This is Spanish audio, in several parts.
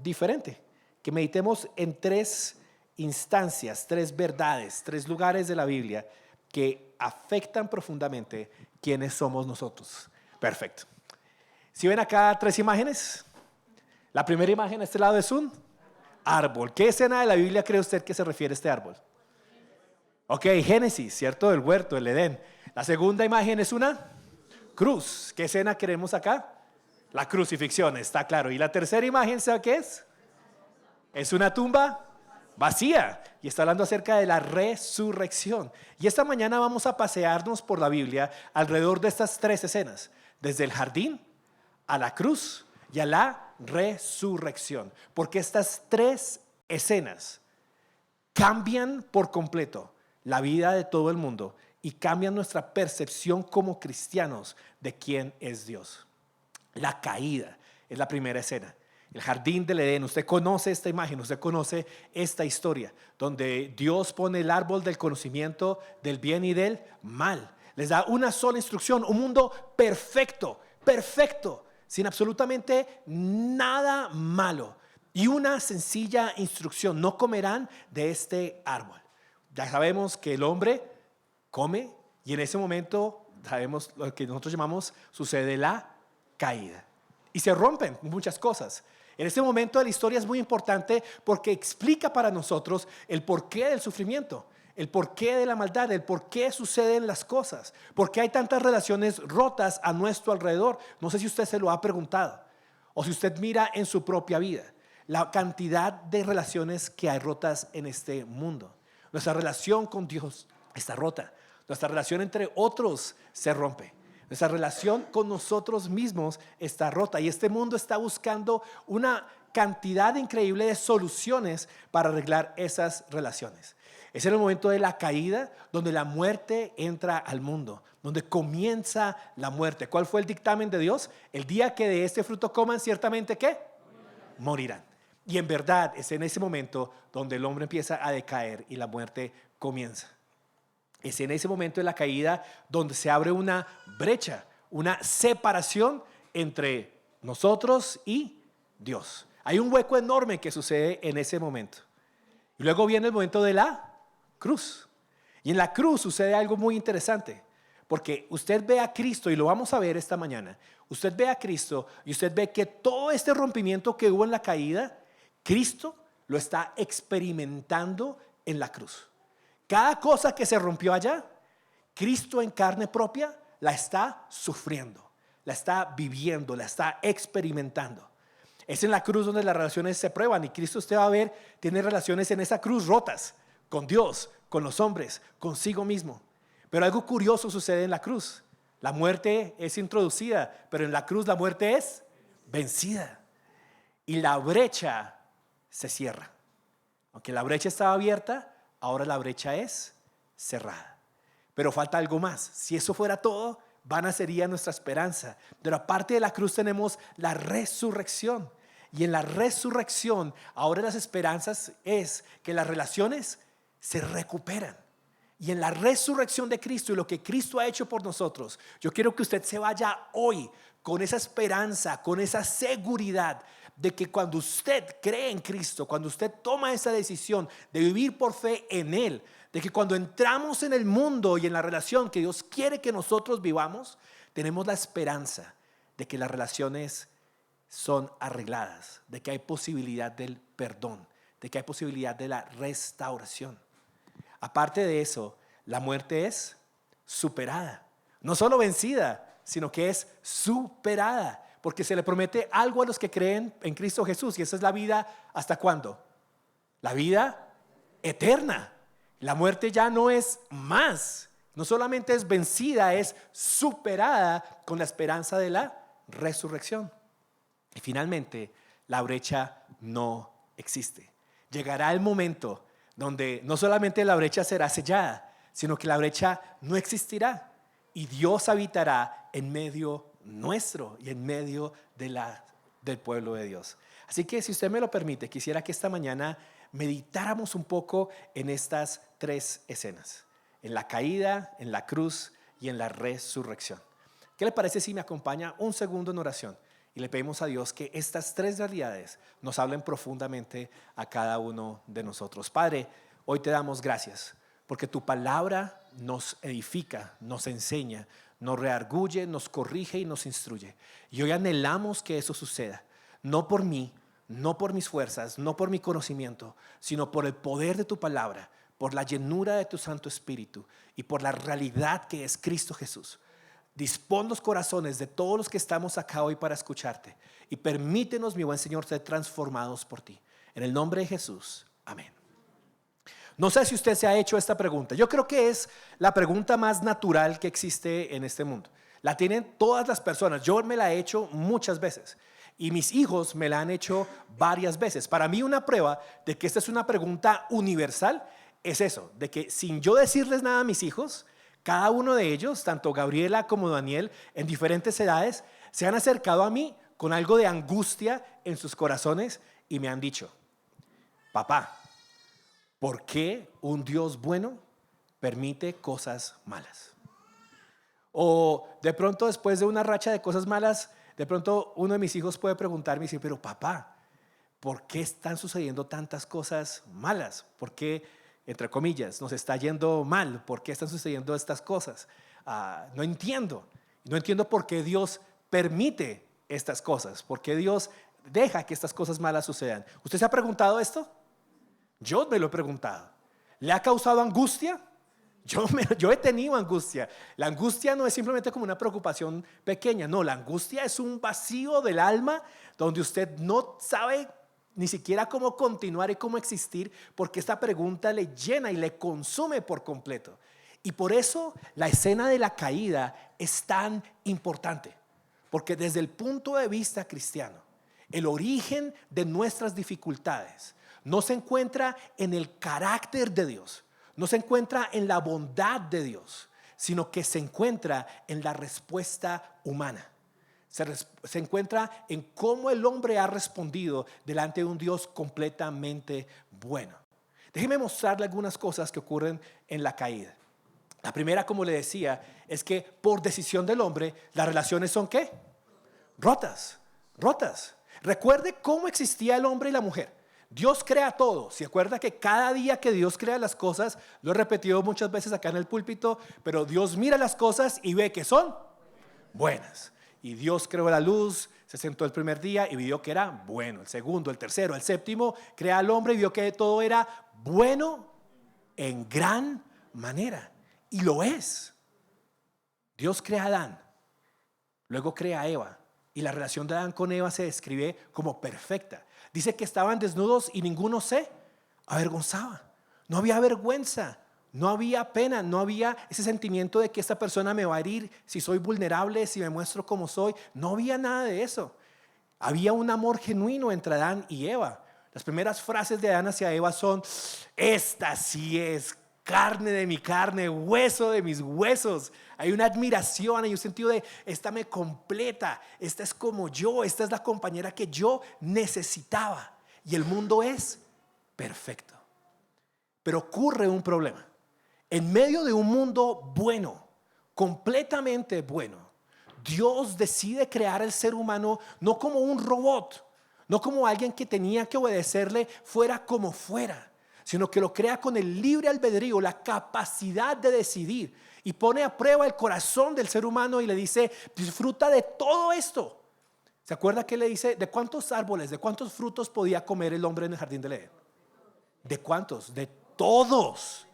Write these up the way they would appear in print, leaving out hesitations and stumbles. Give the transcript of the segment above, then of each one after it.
diferente, que meditemos en tres instancias, tres verdades, tres lugares de la Biblia que afectan profundamente quiénes somos nosotros. Perfecto. Si ven acá tres imágenes, la primera imagen a este lado es un árbol. ¿Qué escena de la Biblia cree usted que se refiere a este árbol? Ok, Génesis, ¿cierto? El huerto, el Edén. La segunda imagen es una cruz. ¿Qué escena queremos acá? La crucifixión, está claro. Y la tercera imagen, ¿sabe qué es? Es una tumba vacía. Y está hablando acerca de la resurrección. Y esta mañana vamos a pasearnos por la Biblia alrededor de estas tres escenas. Desde el jardín a la cruz y a la resurrección. Porque estas tres escenas cambian por completo la vida de todo el mundo y cambian nuestra percepción como cristianos de quién es Dios. La caída es la primera escena. El jardín del Edén, usted conoce esta imagen, usted conoce esta historia, donde Dios pone el árbol del conocimiento del bien y del mal. Les da una sola instrucción, un mundo perfecto, perfecto, sin absolutamente nada malo. Y una sencilla instrucción: no comerán de este árbol. Ya sabemos que el hombre come y en ese momento sabemos lo que nosotros llamamos sucede la caída. Y se rompen muchas cosas. En este momento de la historia es muy importante porque explica para nosotros el porqué del sufrimiento, el porqué de la maldad, el porqué suceden las cosas, por qué hay tantas relaciones rotas a nuestro alrededor. No sé si usted se lo ha preguntado o si usted mira en su propia vida la cantidad de relaciones que hay rotas en este mundo. Nuestra relación con Dios está rota. Nuestra relación entre otros se rompe. Nuestra relación con nosotros mismos está rota. Y este mundo está buscando una cantidad increíble de soluciones para arreglar esas relaciones. Es en el momento de la caída donde la muerte entra al mundo, donde comienza la muerte. ¿Cuál fue el dictamen de Dios? El día que de este fruto coman, ciertamente ¿qué? Morirán. Y en verdad es en ese momento donde el hombre empieza a decaer y la muerte comienza. Es en ese momento de la caída donde se abre una brecha, una separación entre nosotros y Dios. Hay un hueco enorme que sucede en ese momento. Y luego viene el momento de la cruz. Y en la cruz sucede algo muy interesante, porque usted ve a Cristo, y lo vamos a ver esta mañana. Usted ve a Cristo y usted ve que todo este rompimiento que hubo en la caída, Cristo lo está experimentando en la cruz. Cada cosa que se rompió allá, Cristo en carne propia la está sufriendo, la está viviendo, la está experimentando. Es en la cruz donde las relaciones se prueban y Cristo, usted va a ver, tiene relaciones en esa cruz rotas con Dios, con los hombres, consigo mismo. Pero algo curioso sucede en la cruz. La muerte es introducida, pero en la cruz la muerte es vencida. Y la brecha se cierra. Aunque la brecha estaba abierta, ahora la brecha es cerrada. Pero falta algo más. Si eso fuera todo, vana sería nuestra esperanza. Pero aparte de la cruz tenemos la resurrección. Y en la resurrección, ahora las esperanzas es que las relaciones se recuperan. Y en la resurrección de Cristo y lo que Cristo ha hecho por nosotros, yo quiero que usted se vaya hoy con esa esperanza, con esa seguridad de que cuando usted cree en Cristo, cuando usted toma esa decisión de vivir por fe en Él, de que cuando entramos en el mundo y en la relación que Dios quiere que nosotros vivamos, tenemos la esperanza de que las relaciones son arregladas, de que hay posibilidad del perdón, de que hay posibilidad de la restauración. Aparte de eso, la muerte es superada, no solo vencida, sino que es superada. Porque se le promete algo a los que creen en Cristo Jesús. Y esa es la vida, ¿hasta cuándo? La vida eterna. La muerte ya no es más. No solamente es vencida, es superada con la esperanza de la resurrección. Y finalmente, la brecha no existe. Llegará el momento donde no solamente la brecha será sellada, sino que la brecha no existirá. Y Dios habitará en medio nuestro y en medio del pueblo de Dios. Así que si usted me lo permite, quisiera que esta mañana meditáramos un poco en estas tres escenas: en la caída, en la cruz y en la resurrección. ¿Qué le parece si me acompaña un segundo en oración Y le pedimos a Dios que estas tres realidades nos hablen profundamente a cada uno de nosotros. Padre, hoy te damos gracias porque tu palabra nos edifica, nos enseña, nos redarguye, nos corrige y nos instruye. Y hoy anhelamos que eso suceda, no por mí, no por mis fuerzas, no por mi conocimiento, sino por el poder de tu palabra, por la llenura de tu Santo Espíritu y por la realidad que es Cristo Jesús. Dispón los corazones de todos los que estamos acá hoy para escucharte y permítenos, mi buen Señor, ser transformados por ti. En el nombre de Jesús, amén. No sé si usted se ha hecho esta pregunta. Yo creo que es la pregunta más natural que existe en este mundo. La tienen todas las personas. Yo me la he hecho muchas veces y mis hijos me la han hecho varias veces. Para mí una prueba de que esta es una pregunta universal es eso, de que sin yo decirles nada a mis hijos, cada uno de ellos, tanto Gabriela como Daniel, en diferentes edades, se han acercado a mí con algo de angustia en sus corazones y me han dicho: papá, ¿por qué un Dios bueno permite cosas malas? O de pronto, después de una racha de cosas malas, de pronto uno de mis hijos puede preguntarme y decir: pero papá, ¿por qué están sucediendo tantas cosas malas? ¿Por qué, entre comillas, nos está yendo mal? ¿Por qué están sucediendo estas cosas? No entiendo por qué Dios permite estas cosas, por qué Dios deja que estas cosas malas sucedan. ¿Usted se ha preguntado esto? Yo me lo he preguntado. ¿Le ha causado angustia? Yo he tenido angustia. La angustia no es simplemente como una preocupación pequeña, no, la angustia es un vacío del alma donde usted no sabe ni siquiera cómo continuar y cómo existir, porque esta pregunta le llena y le consume por completo. Y por eso la escena de la caída es tan importante, porque desde el punto de vista cristiano, el origen de nuestras dificultades no se encuentra en el carácter de Dios, no se encuentra en la bondad de Dios, sino que se encuentra en la respuesta humana. Se encuentra en cómo el hombre ha respondido delante de un Dios completamente bueno. Déjeme mostrarle algunas cosas que ocurren en la caída. La primera, como le decía, es que por decisión del hombre, las relaciones son ¿qué? Rotas. Recuerde cómo existía el hombre y la mujer. Dios crea todo. ¿Se acuerda que cada día que Dios crea las cosas, lo he repetido muchas veces acá en el púlpito, pero Dios mira las cosas y ve que son buenas? Y Dios creó la luz, se sentó el primer día y vio que era bueno. El segundo, el tercero, el séptimo, crea al hombre y vio que todo era bueno en gran manera. Y lo es. Dios crea a Adán, luego crea a Eva. Y la relación de Adán con Eva se describe como perfecta. Dice que estaban desnudos y ninguno se avergonzaba. No había vergüenza, no había pena, no había ese sentimiento de que esta persona me va a herir si soy vulnerable, si me muestro como soy. No había nada de eso. Había un amor genuino entre Adán y Eva. Las primeras frases de Adán hacia Eva son: esta sí es carne de mi carne, hueso de mis huesos. Hay una admiración, hay un sentido de: esta me completa, esta es como yo, esta es la compañera que yo necesitaba. Y el mundo es perfecto. Pero ocurre un problema. En medio de un mundo bueno, completamente bueno, Dios decide crear al ser humano no como un robot, no como alguien que tenía que obedecerle fuera como fuera, sino que lo crea con el libre albedrío, la capacidad de decidir, y pone a prueba el corazón del ser humano y le dice: disfruta de todo esto. ¿Se acuerda que le dice de cuántos árboles, de cuántos frutos podía comer el hombre en el jardín del Edén? ¿De cuántos? De todos,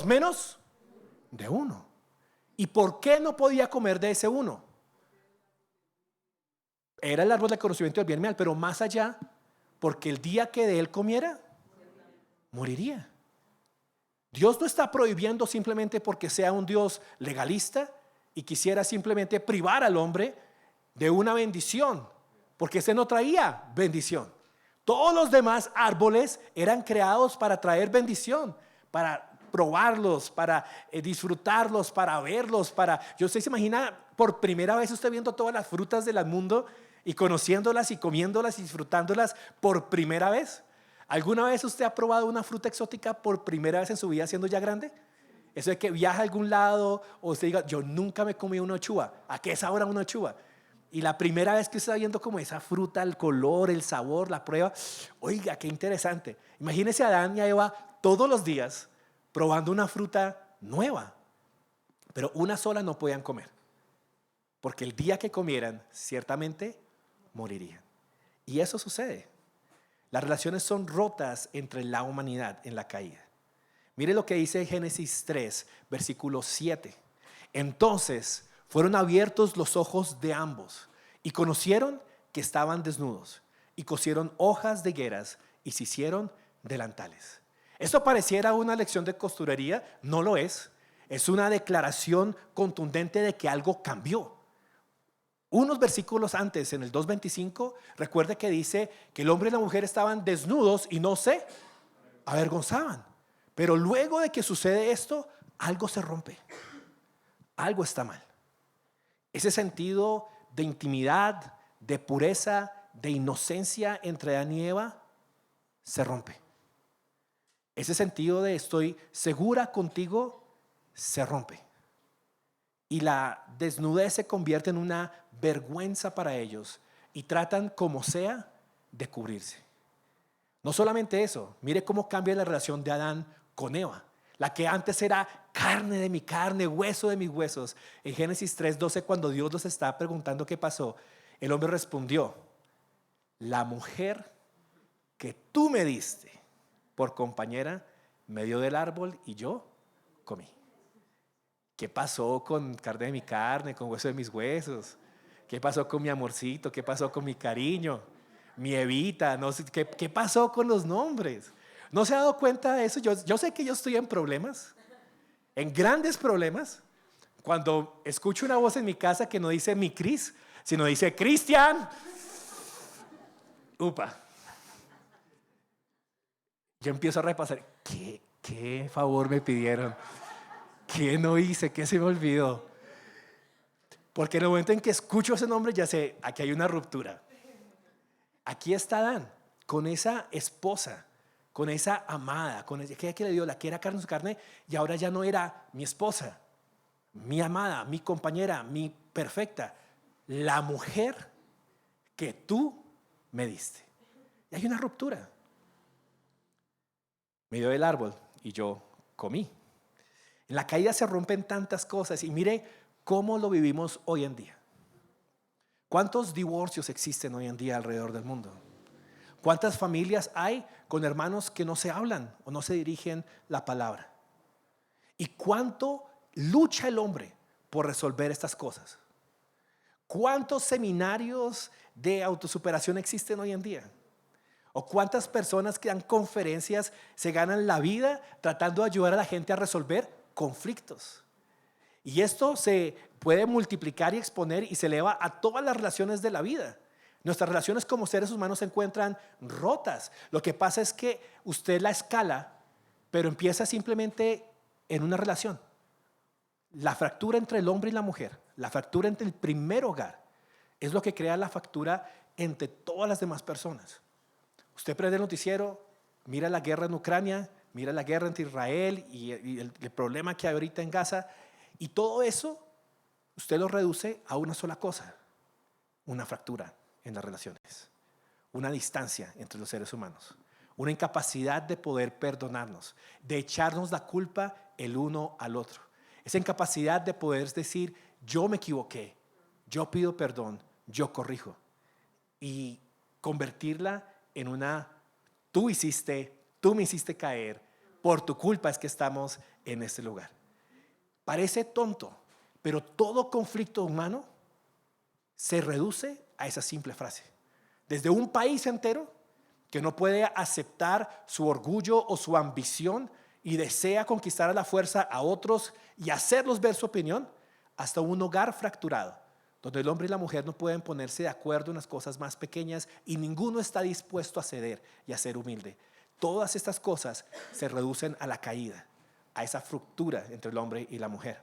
menos de uno. ¿Y por qué no podía comer de ese uno? Era el árbol del conocimiento del bien y mal, pero más allá, porque el día que de él comiera, moriría. Dios no está prohibiendo simplemente porque sea un Dios legalista y quisiera simplemente privar al hombre de una bendición, porque ese no traía bendición. Todos los demás árboles eran creados para traer bendición, para probarlos, para disfrutarlos, para verlos, yo usted se imagina por primera vez usted viendo todas las frutas del mundo y conociéndolas y comiéndolas y disfrutándolas por primera vez. ¿Alguna vez usted ha probado una fruta exótica por primera vez en su vida siendo ya grande? Eso de que viaja a algún lado o usted diga: yo nunca me comí una uchuva. ¿A qué es ahora una uchuva? Y la primera vez que usted está viendo como esa fruta, el color, el sabor, la prueba, oiga, qué interesante. Imagínese a Adán y a Eva todos los días probando una fruta nueva, pero una sola no podían comer, porque el día que comieran, ciertamente morirían. Y eso sucede. Las relaciones son rotas entre la humanidad en la caída. Mire lo que dice Génesis 3, versículo 7. Entonces fueron abiertos los ojos de ambos y conocieron que estaban desnudos y cosieron hojas de higueras y se hicieron delantales. Esto pareciera una lección de costurería, no lo es. Es una declaración contundente de que algo cambió. Unos versículos antes, en el 2:25, recuerde que dice que el hombre y la mujer estaban desnudos y no se avergonzaban. Pero luego de que sucede esto, algo se rompe. Algo está mal. Ese sentido de intimidad, de pureza, de inocencia entre Adán y Eva se rompe. Ese sentido de estoy segura contigo se rompe. Y la desnudez se convierte en una vergüenza para ellos y tratan como sea de cubrirse. No solamente eso, mire cómo cambia la relación de Adán con Eva. La que antes era carne de mi carne, hueso de mis huesos. En Génesis 3:12, cuando Dios los está preguntando qué pasó, el hombre respondió: la mujer que tú me diste por compañera me dio del árbol y yo comí. ¿Qué pasó con carne de mi carne, con hueso de mis huesos? ¿Qué pasó con mi amorcito? ¿Qué pasó con mi cariño? Mi Evita, no sé, ¿qué pasó con los nombres? ¿No se ha dado cuenta de eso? Yo sé que yo estoy en problemas, en grandes problemas, cuando escucho una voz en mi casa que no dice mi Cris, sino dice Cristian. Upa. Yo empiezo a repasar, ¿qué favor me pidieron? ¿Qué no hice? ¿Qué se me olvidó? Porque en el momento en que escucho ese nombre ya sé, aquí hay una ruptura. Aquí está Adán, con esa esposa, con esa amada, con aquella que le dio la que era carne de su carne, y ahora ya no era mi esposa, mi amada, mi compañera, mi perfecta, la mujer que tú me diste. Y hay una ruptura. Me dio del árbol y yo comí. En la caída se rompen tantas cosas y mire cómo lo vivimos hoy en día. ¿Cuántos divorcios existen hoy en día alrededor del mundo? ¿Cuántas familias hay con hermanos que no se hablan o no se dirigen la palabra? ¿Y cuánto lucha el hombre por resolver estas cosas? ¿Cuántos seminarios de autosuperación existen hoy en día? ¿O cuántas personas que dan conferencias se ganan la vida tratando de ayudar a la gente a resolver conflictos? Y esto se puede multiplicar y exponer y se eleva a todas las relaciones de la vida. Nuestras relaciones como seres humanos se encuentran rotas. Lo que pasa es que usted la escala, pero empieza simplemente en una relación. La fractura entre el hombre y la mujer, la fractura entre el primer hogar, es lo que crea la fractura entre todas las demás personas. Usted prende el noticiero, mira la guerra en Ucrania, mira la guerra entre Israel y el problema que hay ahorita en Gaza, y todo eso usted lo reduce a una sola cosa: una fractura en las relaciones, una distancia entre los seres humanos, una incapacidad de poder perdonarnos, de echarnos la culpa el uno al otro, esa incapacidad de poder decir yo me equivoqué, yo pido perdón, yo corrijo, y convertirla en una tú me hiciste caer, por tu culpa es que estamos en este lugar. Parece tonto, pero todo conflicto humano se reduce a esa simple frase. Desde un país entero que no puede aceptar su orgullo o su ambición y desea conquistar a la fuerza a otros y hacerlos ver su opinión, hasta un hogar fracturado, donde el hombre y la mujer no pueden ponerse de acuerdo en las cosas más pequeñas y ninguno está dispuesto a ceder y a ser humilde. Todas estas cosas se reducen a la caída, a esa fractura entre el hombre y la mujer.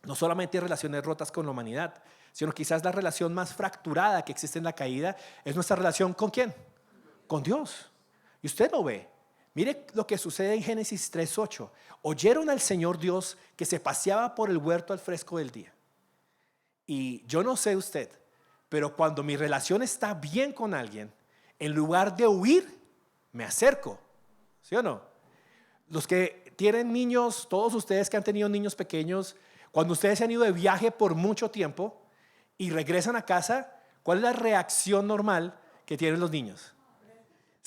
No solamente hay relaciones rotas con la humanidad, sino quizás la relación más fracturada que existe en la caída es nuestra relación ¿con quién? Con Dios. Y usted lo ve. Mire lo que sucede en Génesis 3:8. Oyeron al Señor Dios que se paseaba por el huerto al fresco del día. Y yo no sé usted, Pero cuando mi relación está bien con alguien, en lugar de huir, me acerco. ¿Sí o no? Los que tienen niños, todos ustedes que han tenido niños pequeños, cuando ustedes se han ido de viaje por mucho tiempo y regresan a casa, ¿cuál es la reacción normal que tienen los niños?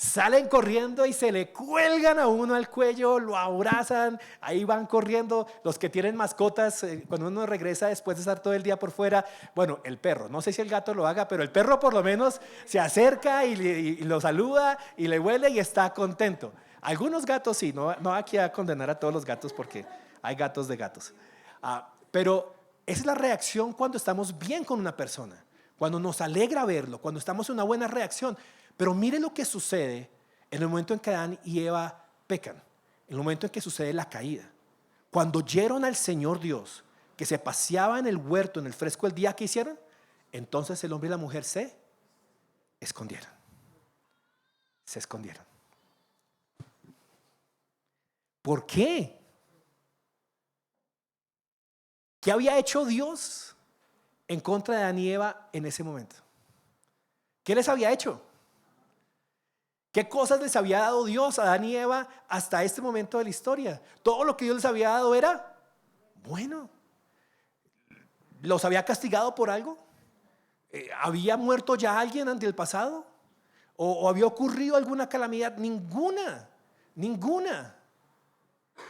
Salen corriendo y se le cuelgan a uno al cuello, lo abrazan, ahí van corriendo. Los que tienen mascotas, cuando uno regresa después de estar todo el día por fuera, bueno, el perro, no sé si el gato lo haga, pero el perro por lo menos se acerca y lo saluda y le huele y está contento. Algunos gatos sí, no aquí a condenar a todos los gatos porque hay gatos de gatos. Pero esa es la reacción cuando estamos bien con una persona, cuando nos alegra verlo, cuando estamos en una buena reacción. Pero mire lo que sucede en el momento en que Adán y Eva pecan, en el momento en que sucede la caída. Cuando oyeron al Señor Dios que se paseaba en el huerto, en el fresco del día, ¿qué hicieron? Entonces el hombre y la mujer se escondieron. Se escondieron. ¿Por qué? ¿Qué había hecho Dios en contra de Adán y Eva en ese momento? ¿Qué les había hecho? ¿Qué cosas les había dado Dios a Adán y Eva hasta este momento de la historia? Todo lo que Dios les había dado era bueno. ¿Los había castigado por algo? ¿Había muerto ya alguien ante el pasado? ¿O había ocurrido alguna calamidad? Ninguna.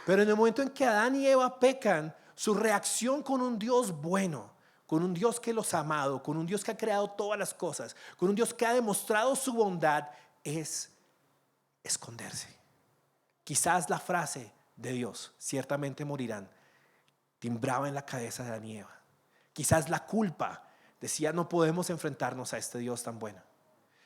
Pero en el momento en que Adán y Eva pecan, su reacción con un Dios bueno, con un Dios que los ha amado, con un Dios que ha creado todas las cosas, con un Dios que ha demostrado su bondad, es esconderse. Quizás la frase de Dios, ciertamente morirán, timbraba en la cabeza de Adán y Eva. Quizás la culpa decía, no podemos enfrentarnos a este Dios tan bueno.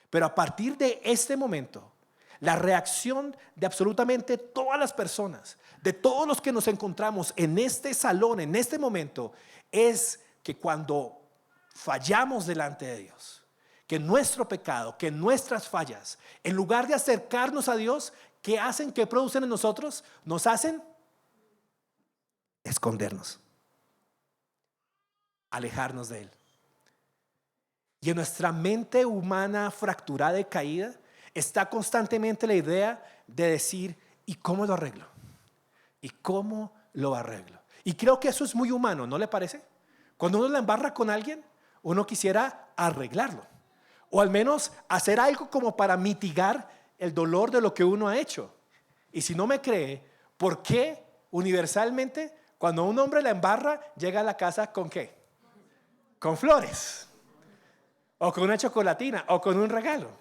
Pero a partir de este momento, la reacción de absolutamente todas las personas, de todos los que nos encontramos en este salón, en este momento, es que cuando fallamos delante de Dios, que nuestro pecado, que nuestras fallas, en lugar de acercarnos a Dios, ¿qué hacen? ¿Qué producen en nosotros? Nos hacen escondernos, alejarnos de Él. Y en nuestra mente humana fracturada y caída está constantemente la idea de decir, ¿y cómo lo arreglo? ¿Y cómo lo arreglo? Y creo que eso es muy humano, ¿no le parece? Cuando uno la embarra con alguien, uno quisiera arreglarlo. O al menos hacer algo como para mitigar el dolor de lo que uno ha hecho. Y si no me cree, ¿por qué universalmente cuando un hombre la embarra llega a la casa con qué? Con flores. O con una chocolatina. O con un regalo.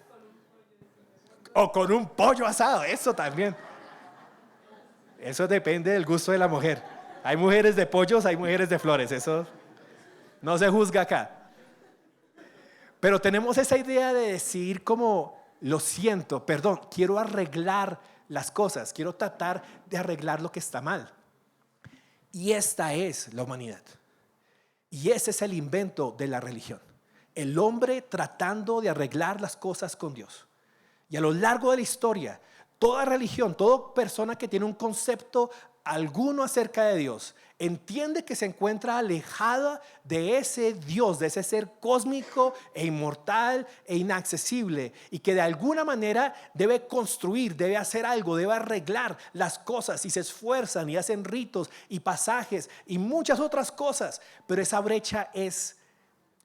O con un pollo asado. Eso también. Eso depende del gusto de la mujer. Hay mujeres de pollos, hay mujeres de flores. Eso no se juzga acá. Pero tenemos esa idea de decir como, lo siento, perdón, quiero arreglar las cosas, quiero tratar de arreglar lo que está mal. Y esta es la humanidad. Y ese es el invento de la religión. El hombre tratando de arreglar las cosas con Dios. Y a lo largo de la historia, toda religión, toda persona que tiene un concepto alguno acerca de Dios, entiende que se encuentra alejada de ese Dios, de ese ser cósmico e inmortal e inaccesible, y que de alguna manera debe construir, debe hacer algo, debe arreglar las cosas, y se esfuerzan y hacen ritos y pasajes y muchas otras cosas, pero esa brecha es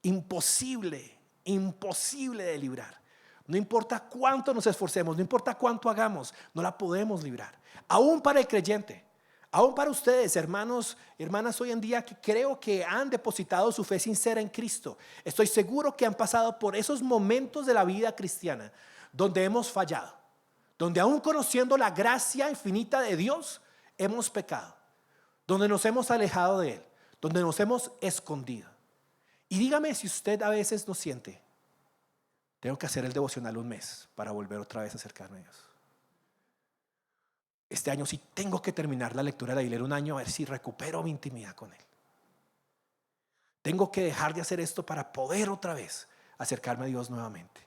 imposible de librar. No importa cuánto nos esforcemos, no importa cuánto hagamos, no la podemos librar. Aún para el creyente, aún para ustedes, hermanos, hermanas, hoy en día que creo que han depositado su fe sincera en Cristo, estoy seguro que han pasado por esos momentos de la vida cristiana donde hemos fallado, donde aún conociendo la gracia infinita de Dios, hemos pecado, donde nos hemos alejado de Él, donde nos hemos escondido. Y dígame si usted a veces no siente, tengo que hacer el devocional un mes para volver otra vez a acercarme a Dios. Este año sí tengo que terminar la lectura de la Biblia, un año, a ver si recupero mi intimidad con Él. Tengo que dejar de hacer esto para poder otra vez acercarme a Dios nuevamente.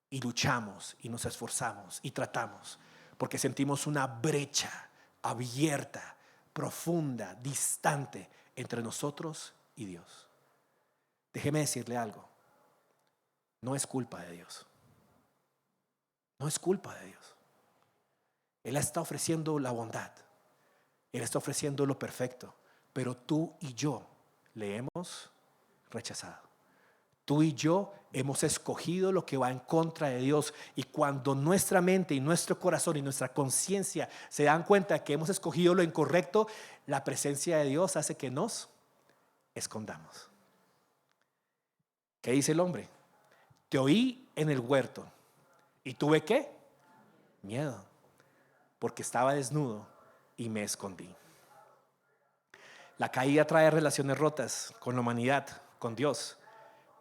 Y luchamos y nos esforzamos y tratamos porque sentimos una brecha abierta, profunda, distante entre nosotros y Dios. Déjeme decirle algo. no es culpa de Dios. No es culpa de Dios. Él está ofreciendo la bondad. Él está ofreciendo lo perfecto. Pero tú y yo le hemos rechazado. Tú y yo hemos escogido lo que va en contra de Dios. Y cuando nuestra mente y nuestro corazón y nuestra conciencia se dan cuenta que hemos escogido lo incorrecto, la presencia de Dios hace que nos escondamos. ¿Qué dice el hombre? Te oí en el huerto. ¿Y tuve qué? Miedo. Porque estaba desnudo y me escondí. La caída trae relaciones rotas con la humanidad, con Dios,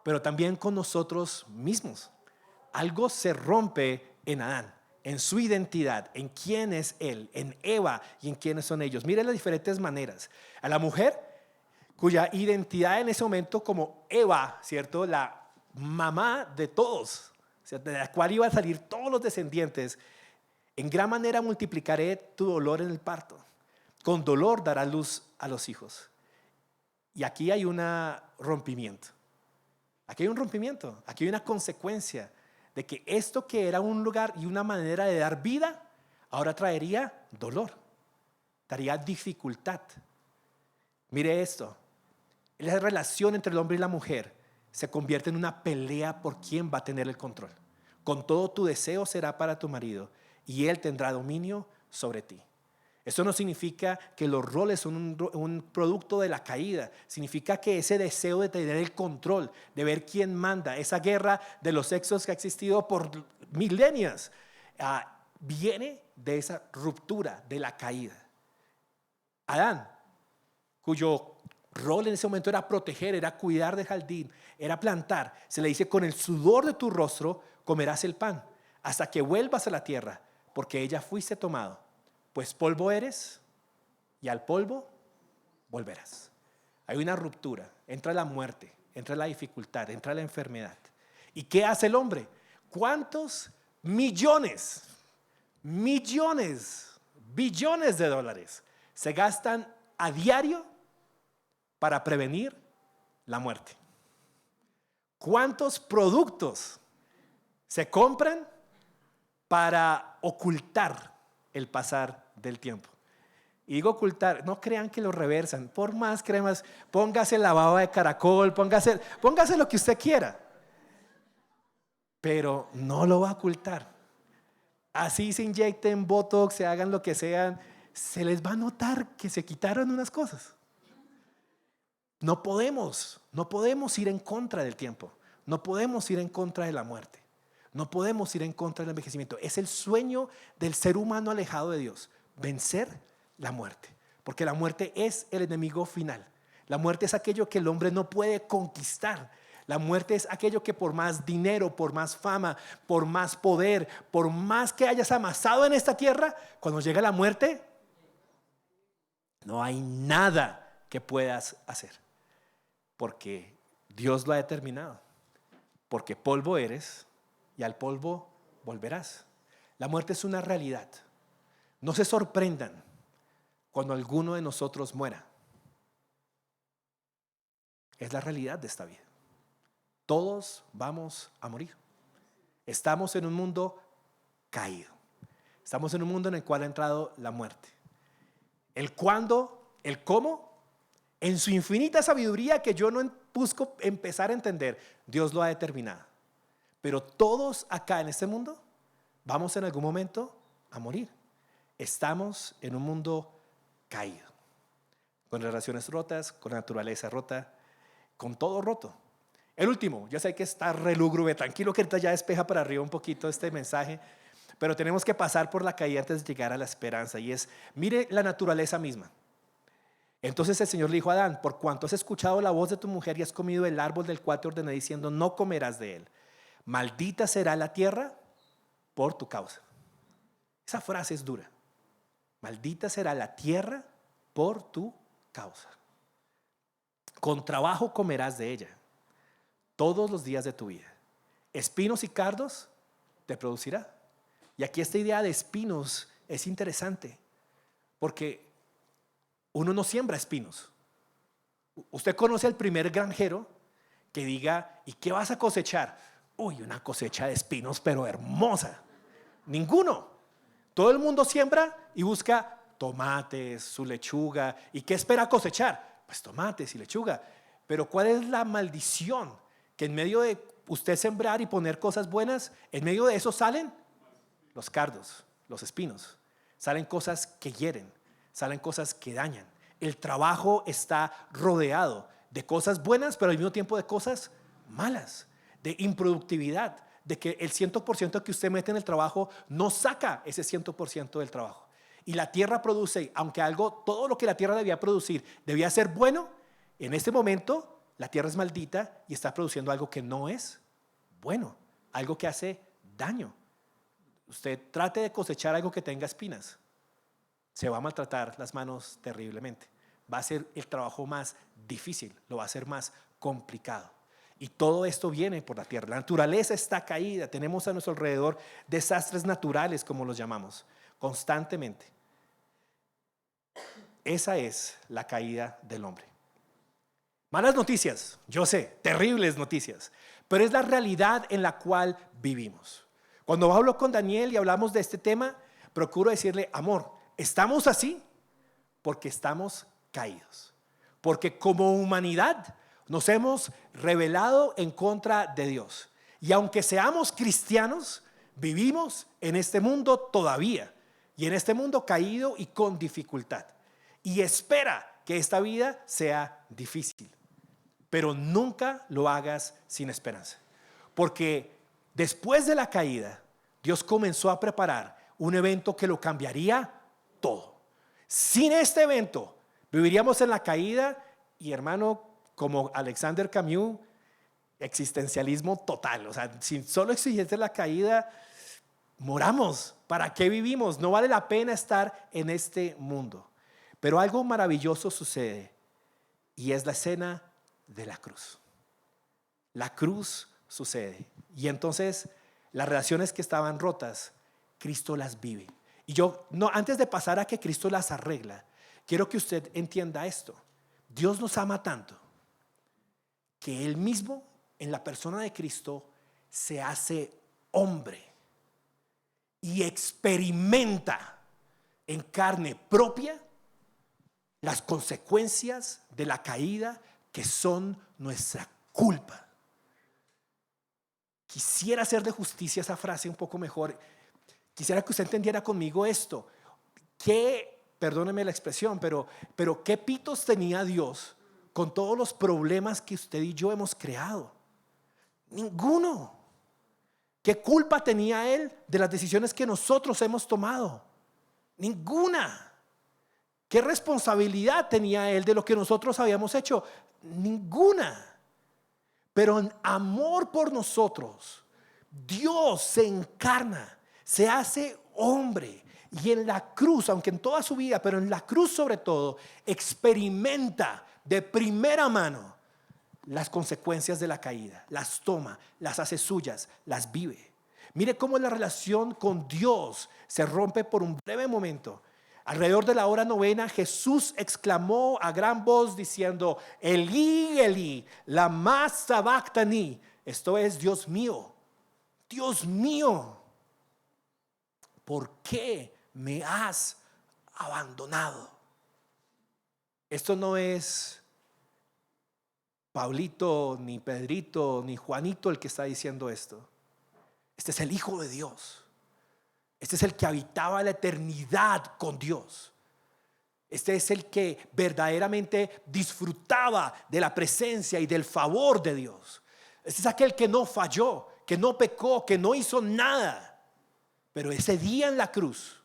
pero también con nosotros mismos. Algo se rompe en Adán, en su identidad, en quién es él, en Eva y en quiénes son ellos. Miren las diferentes maneras. A la mujer, cuya identidad en ese momento como Eva, ¿cierto? La mamá de todos, ¿cierto? De la cual iban a salir todos los descendientes. En gran manera multiplicaré tu dolor en el parto. Con dolor darás luz a los hijos. Y aquí hay un rompimiento. Aquí hay un rompimiento. Aquí hay una consecuencia de que esto que era un lugar y una manera de dar vida, ahora traería dolor, traería dificultad. Mire esto. La relación entre el hombre y la mujer se convierte en una pelea por quién va a tener el control. Con todo tu deseo será para tu marido y él tendrá dominio sobre ti. Eso no significa que los roles son un producto de la caída. Significa que ese deseo de tener el control, de ver quién manda, esa guerra de los sexos que ha existido por milenios, viene de esa ruptura, de la caída. Adán, cuyo rol en ese momento era proteger, era cuidar del jardín, era plantar, se le dice: con el sudor de tu rostro comerás el pan, hasta que vuelvas a la tierra, porque ella fuiste tomado. Pues polvo eres y al polvo volverás. Hay una ruptura, entra la muerte, entra la dificultad, entra la enfermedad. ¿Y qué hace el hombre? ¿Cuántos millones, billones de dólares se gastan a diario para prevenir la muerte? ¿Cuántos productos se compran para ocultar el pasar del tiempo? Y digo ocultar, no crean que lo reversan. Por más cremas, póngase la baba de caracol, póngase lo que usted quiera, pero no lo va a ocultar. Así se inyecten Botox, se hagan lo que sean, se les va a notar que se quitaron unas cosas. No podemos ir en contra del tiempo. No podemos ir en contra de la muerte. No podemos ir en contra del envejecimiento. Es el sueño del ser humano alejado de Dios, vencer la muerte. Porque la muerte es el enemigo final. La muerte es aquello que el hombre no puede conquistar. La muerte es aquello que por más dinero, por más fama, por más poder, por más que hayas amasado en esta tierra, cuando llega la muerte, no hay nada que puedas hacer. Porque Dios lo ha determinado. Porque polvo eres y al polvo volverás. La muerte es una realidad. No se sorprendan cuando alguno de nosotros muera. Es la realidad de esta vida. Todos vamos a morir. Estamos en un mundo caído. Estamos en un mundo en el cual ha entrado la muerte. El cuándo, el cómo, en su infinita sabiduría que yo no busco empezar a entender, Dios lo ha determinado. Pero todos acá en este mundo vamos en algún momento a morir. Estamos en un mundo caído, con relaciones rotas, con naturaleza rota, con todo roto. El último, ya sé que está re lúgubre, tranquilo que ahorita ya despeja para arriba un poquito este mensaje, pero tenemos que pasar por la caída antes de llegar a la esperanza, y es, mire la naturaleza misma. Entonces el Señor le dijo a Adán: por cuanto has escuchado la voz de tu mujer y has comido el árbol del cual te ordené diciendo, no comerás de él, maldita será la tierra por tu causa. Esa frase es dura. Maldita será la tierra por tu causa. Con trabajo comerás de ella todos los días de tu vida. Espinos y cardos te producirá. Y aquí esta idea de espinos es interesante, porque uno no siembra espinos. Usted conoce al primer granjero que diga: ¿y qué vas a cosechar? Uy, una cosecha de espinos, pero hermosa. Ninguno. Todo el mundo siembra y busca tomates, su lechuga. ¿Y qué espera cosechar? Pues tomates y lechuga. Pero ¿cuál es la maldición? Que en medio de usted sembrar y poner cosas buenas, en medio de eso salen los cardos, los espinos. Salen cosas que hieren, salen cosas que dañan. El trabajo está rodeado de cosas buenas, pero al mismo tiempo de cosas malas, de improductividad, de que el 100% que usted mete en el trabajo no saca ese 100% del trabajo. Y la tierra produce, aunque todo lo que la tierra debía producir debía ser bueno, en este momento la tierra es maldita y está produciendo algo que no es bueno, algo que hace daño. Usted trate de cosechar algo que tenga espinas, se va a maltratar las manos terriblemente. Va a ser el trabajo más difícil, lo va a hacer más complicado. Y todo esto viene por la tierra. La naturaleza está caída. Tenemos a nuestro alrededor desastres naturales, como los llamamos, constantemente. Esa es la caída del hombre. Malas noticias, yo sé, terribles noticias, pero es la realidad en la cual vivimos. Cuando hablo con Daniel y hablamos de este tema, procuro decirle, amor, estamos así porque estamos caídos. Porque como humanidad nos hemos rebelado en contra de Dios. Y aunque seamos cristianos, vivimos en este mundo todavía. Y en este mundo caído y con dificultad. Y espera que esta vida sea difícil. Pero nunca lo hagas sin esperanza. Porque después de la caída, Dios comenzó a preparar un evento que lo cambiaría todo. Sin este evento, viviríamos en la caída y, hermano, como Alexander Camus, existencialismo total. O sea, si solo existiese la caída, moramos. ¿Para qué vivimos? No vale la pena estar en este mundo. Pero algo maravilloso sucede y es la escena de la cruz. La cruz sucede y entonces las relaciones que estaban rotas, Cristo las vive. Y yo, no, antes de pasar a que Cristo las arregla, quiero que usted entienda esto. Dios nos ama tanto que Él mismo, en la persona de Cristo, se hace hombre y experimenta en carne propia las consecuencias de la caída que son nuestra culpa. Quisiera hacerle justicia a esa frase un poco mejor. Quisiera que usted entendiera conmigo esto. Perdóneme la expresión, pero ¿qué pitos tenía Dios con todos los problemas que usted y yo hemos creado? Ninguno. ¿Qué culpa tenía Él de las decisiones que nosotros hemos tomado? Ninguna. ¿Qué responsabilidad tenía Él de lo que nosotros habíamos hecho? Ninguna. Pero en amor por nosotros, Dios se encarna, se hace hombre y en la cruz, aunque en toda su vida, pero en la cruz sobre todo, experimenta de primera mano las consecuencias de la caída, las toma, las hace suyas, las vive. Mire cómo la relación con Dios se rompe por un breve momento. Alrededor de la hora novena, Jesús exclamó a gran voz diciendo: Elí, Elí, lama sabactani. Esto es: Dios mío, ¿por qué me has abandonado? Esto no es Pablito, ni Pedrito, ni Juanito el que está diciendo esto. Este es el Hijo de Dios. Este es el que habitaba la eternidad con Dios. Este es el que verdaderamente disfrutaba de la presencia y del favor de Dios. Este es aquel que no falló, que no pecó, que no hizo nada. Pero ese día en la cruz,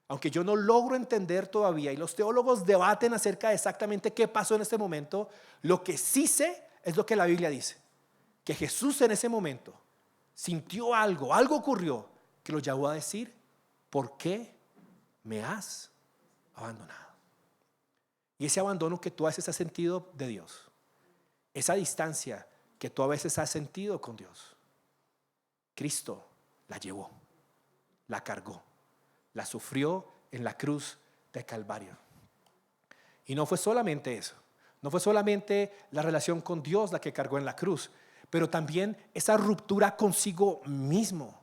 aunque yo no logro entender todavía, y los teólogos debaten acerca de exactamente qué pasó en este momento, lo que sí sé es lo que la Biblia dice: que Jesús en ese momento sintió algo ocurrió que lo llevó a decir: ¿por qué me has abandonado? Y ese abandono que tú a veces has sentido de Dios, esa distancia que tú a veces has sentido con Dios, Cristo la llevó, la cargó, la sufrió en la cruz de Calvario. Y no fue solamente eso, no fue solamente la relación con Dios la que cargó en la cruz, pero también esa ruptura consigo mismo,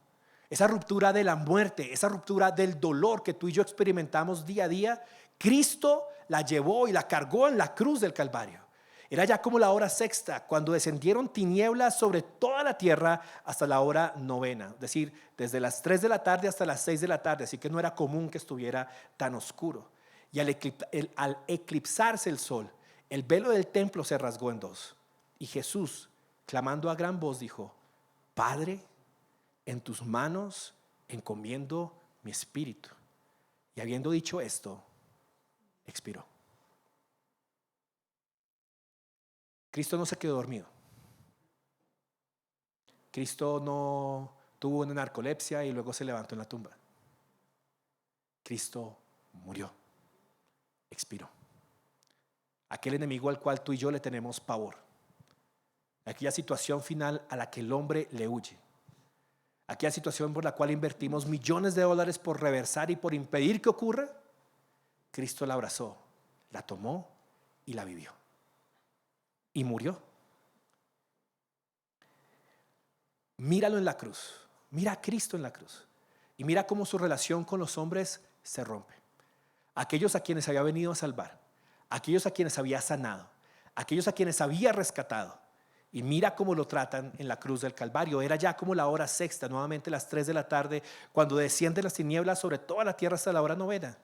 esa ruptura de la muerte, esa ruptura del dolor que tú y yo experimentamos día a día. Cristo la llevó y la cargó en la cruz del Calvario. Era ya como la hora sexta, cuando descendieron tinieblas sobre toda la tierra hasta la hora novena, es decir, desde las 3 de la tarde hasta las 6 de la tarde, así que no era común que estuviera tan oscuro. Y al eclipsarse el sol, el velo del templo se rasgó en dos. Y Jesús, clamando a gran voz, dijo: Padre, en tus manos encomiendo mi espíritu. Y habiendo dicho esto, expiró. Cristo no se quedó dormido. Cristo no tuvo una narcolepsia y luego se levantó en la tumba. Cristo murió, expiró. Aquel enemigo al cual tú y yo le tenemos pavor, aquella situación final a la que el hombre le huye, aquella situación por la cual invertimos millones de dólares por reversar y por impedir que ocurra, Cristo la abrazó, la tomó y la vivió. Y murió. Míralo en la cruz. Mira a Cristo en la cruz. Y mira cómo su relación con los hombres se rompe. Aquellos a quienes había venido a salvar, aquellos a quienes había sanado, aquellos a quienes había rescatado. Y mira cómo lo tratan en la cruz del Calvario. Era ya como la hora sexta, nuevamente las 3 de la tarde, cuando descienden las tinieblas sobre toda la tierra hasta la hora novena.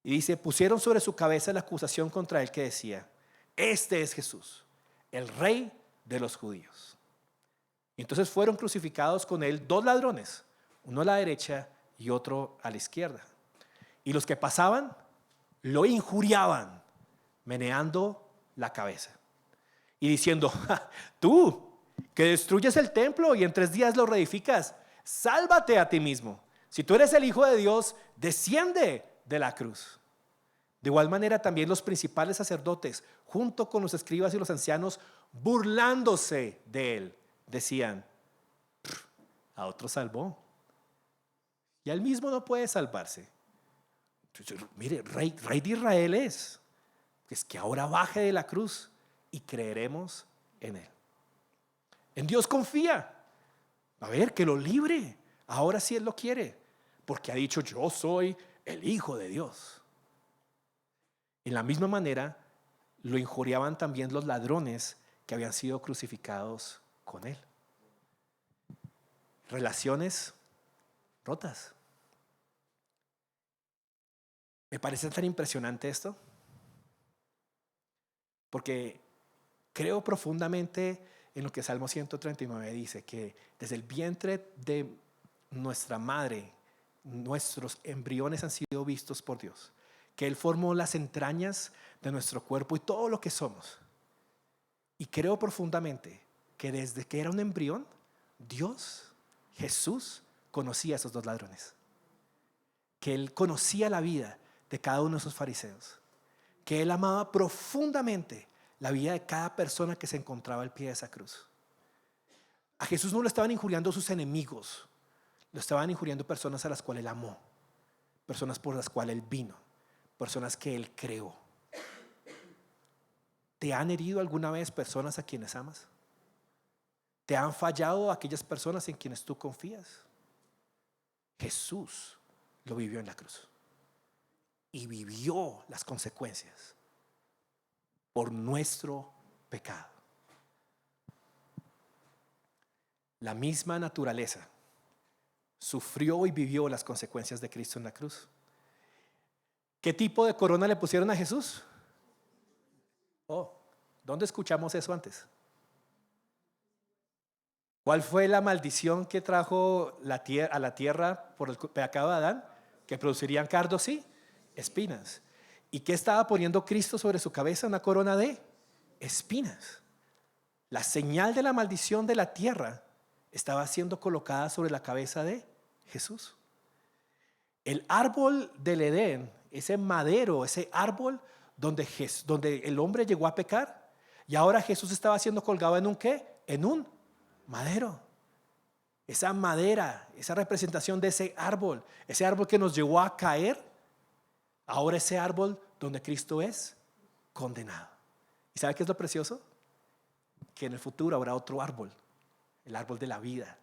Y dice: pusieron sobre su cabeza la acusación contra él que decía: Este es Jesús, el Rey de los judíos. Y entonces fueron crucificados con él 2 ladrones, uno a la derecha y otro a la izquierda. Y los que pasaban lo injuriaban, meneando la cabeza y diciendo: tú que destruyes el templo y en 3 días lo reedificas, sálvate a ti mismo. Si tú eres el Hijo de Dios, desciende de la cruz. De igual manera también los principales sacerdotes, junto con los escribas y los ancianos, burlándose de él, decían: a otro salvó, y a él mismo no puede salvarse. Mire, rey de Israel es que ahora baje de la cruz y creeremos en él. En Dios confía. A ver, que lo libre. Ahora sí él lo quiere, porque ha dicho: yo soy el Hijo de Dios. En la misma manera lo injuriaban también los ladrones que habían sido crucificados con él. Relaciones rotas. Me parece tan impresionante esto, porque creo profundamente en lo que Salmo 139 dice, que desde el vientre de nuestra madre, nuestros embriones han sido vistos por Dios, que Él formó las entrañas de nuestro cuerpo y todo lo que somos. Y creo profundamente que desde que era un embrión, Dios, Jesús, conocía a esos 2 ladrones, que Él conocía la vida de cada uno de esos fariseos, que Él amaba profundamente la vida de cada persona que se encontraba al pie de esa cruz. A Jesús no lo estaban injuriando sus enemigos, lo estaban injuriando personas a las cuales Él amó, personas por las cuales Él vino, personas que Él creó. ¿Te han herido alguna vez personas a quienes amas? ¿Te han fallado aquellas personas en quienes tú confías? Jesús lo vivió en la cruz y vivió las consecuencias por nuestro pecado. La misma naturaleza sufrió y vivió las consecuencias de Cristo en la cruz. ¿Qué tipo de corona le pusieron a Jesús? ¿Dónde escuchamos eso antes? ¿Cuál fue la maldición que trajo a la tierra por el pecado de Adán? Que producirían cardos y espinas. ¿Y qué estaba poniendo Cristo sobre su cabeza? Una corona de espinas. La señal de la maldición de la tierra estaba siendo colocada sobre la cabeza de Jesús. El árbol del Edén, ese madero, ese árbol donde el hombre llegó a pecar, y ahora Jesús estaba siendo colgado en un ¿qué? En un madero. Esa madera, esa representación de ese árbol que nos llevó a caer, ahora ese árbol donde Cristo es condenado. ¿Y sabe qué es lo precioso? que en el futuro habrá otro árbol, el árbol de la vida,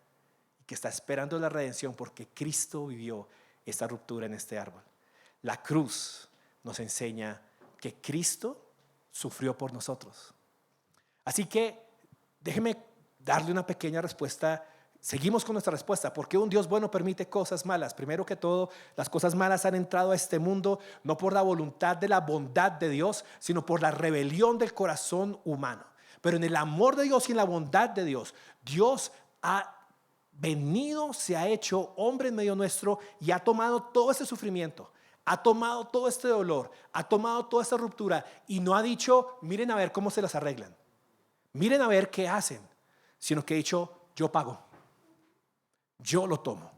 que está esperando la redención porque Cristo vivió esta ruptura en este árbol. La cruz nos enseña que Cristo sufrió por nosotros. Así que déjeme darle una pequeña respuesta. Seguimos con nuestra respuesta. ¿Por qué un Dios bueno permite cosas malas? Primero que todo, las cosas malas han entrado a este mundo no por la voluntad de la bondad de Dios, sino por la rebelión del corazón humano. Pero en el amor de Dios y en la bondad de Dios, Dios ha venido, se ha hecho hombre en medio nuestro y ha tomado todo ese sufrimiento, ha tomado todo este dolor, ha tomado toda esta ruptura y no ha dicho, miren a ver cómo se las arreglan, miren a ver qué hacen, sino que ha dicho, yo pago, yo lo tomo,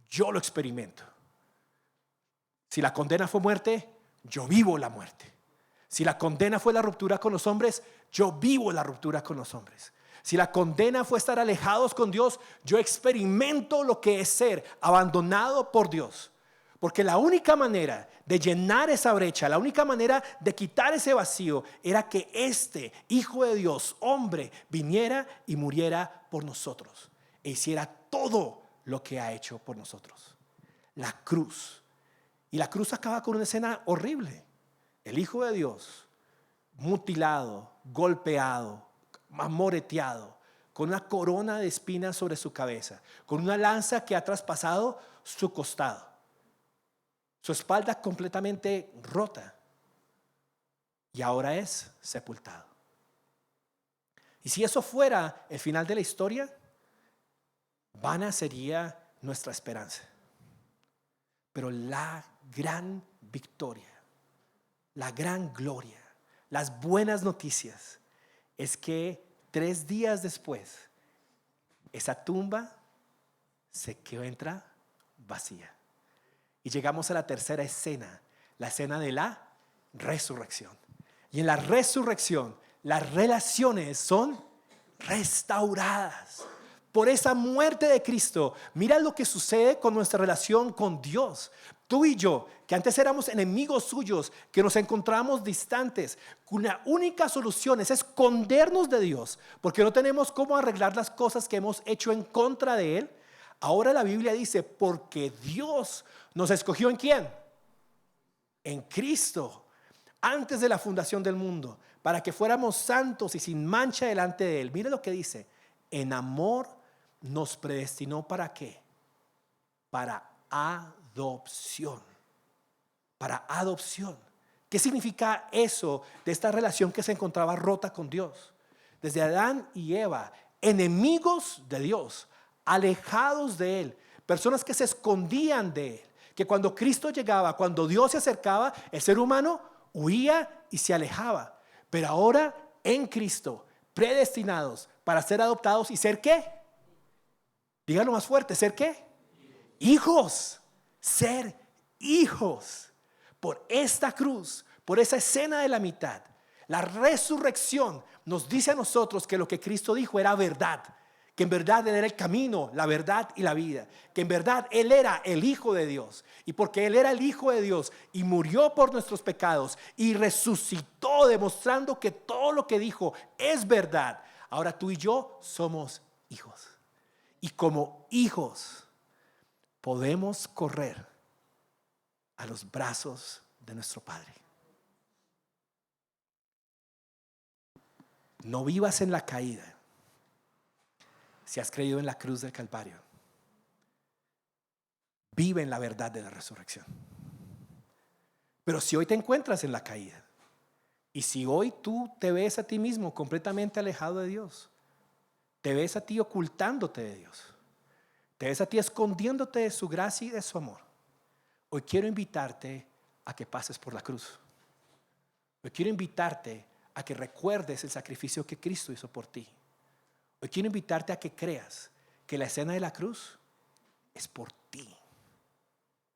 yo lo experimento. Si la condena fue muerte, yo vivo la muerte. Si la condena fue la ruptura con los hombres, yo vivo la ruptura con los hombres. Si la condena fue estar alejados con Dios, yo experimento lo que es ser abandonado por Dios. Porque la única manera de llenar esa brecha, la única manera de quitar ese vacío, era que este Hijo de Dios, hombre, viniera y muriera por nosotros e hiciera todo lo que ha hecho por nosotros. La cruz. Y la cruz acaba con una escena horrible. El Hijo de Dios, mutilado, golpeado, amoreteado, con una corona de espinas sobre su cabeza, con una lanza que ha traspasado su costado, su espalda completamente rota, y ahora es sepultado. Y si eso fuera el final de la historia, vana sería nuestra esperanza. Pero la gran victoria, la gran gloria, las buenas noticias es que 3 días después esa tumba se encuentra vacía. Y llegamos a la tercera escena, la escena de la resurrección. Y en la resurrección las relaciones son restauradas. Por esa muerte de Cristo, mira lo que sucede con nuestra relación con Dios. Tú y yo, que antes éramos enemigos suyos, que nos encontramos distantes, la única solución es escondernos de Dios, porque no tenemos cómo arreglar las cosas que hemos hecho en contra de Él. Ahora la Biblia dice, porque Dios nos escogió ¿en quién? En Cristo, antes de la fundación del mundo, para que fuéramos santos y sin mancha delante de Él. Mira lo que dice, en amor nos predestinó ¿para qué? Para adopción. Para adopción. ¿Qué significa eso de esta relación que se encontraba rota con Dios? Desde Adán y Eva, enemigos de Dios, alejados de Él, personas que se escondían de Él, que cuando Cristo llegaba, cuando Dios se acercaba, el ser humano huía y se alejaba. Pero ahora en Cristo, predestinados para ser adoptados y ser ¿qué? Díganlo más fuerte, ¿ser qué? Hijos, ser hijos. Por esta cruz, por esa escena de la mitad, la resurrección nos dice a nosotros que lo que Cristo dijo era verdad, que en verdad Él era el camino, la verdad y la vida, que en verdad Él era el Hijo de Dios, y porque Él era el Hijo de Dios y murió por nuestros pecados y resucitó demostrando que todo lo que dijo es verdad, ahora tú y yo somos hijos. Y como hijos podemos correr a los brazos de nuestro Padre. No vivas en la caída si has creído en la cruz del Calvario. Vive en la verdad de la resurrección. Pero si hoy te encuentras en la caída y si hoy tú te ves a ti mismo completamente alejado de Dios, te ves a ti ocultándote de Dios, te ves a ti escondiéndote de su gracia y de su amor, hoy quiero invitarte a que pases por la cruz. Hoy quiero invitarte a que recuerdes el sacrificio que Cristo hizo por ti. Hoy quiero invitarte a que creas que la escena de la cruz es por ti.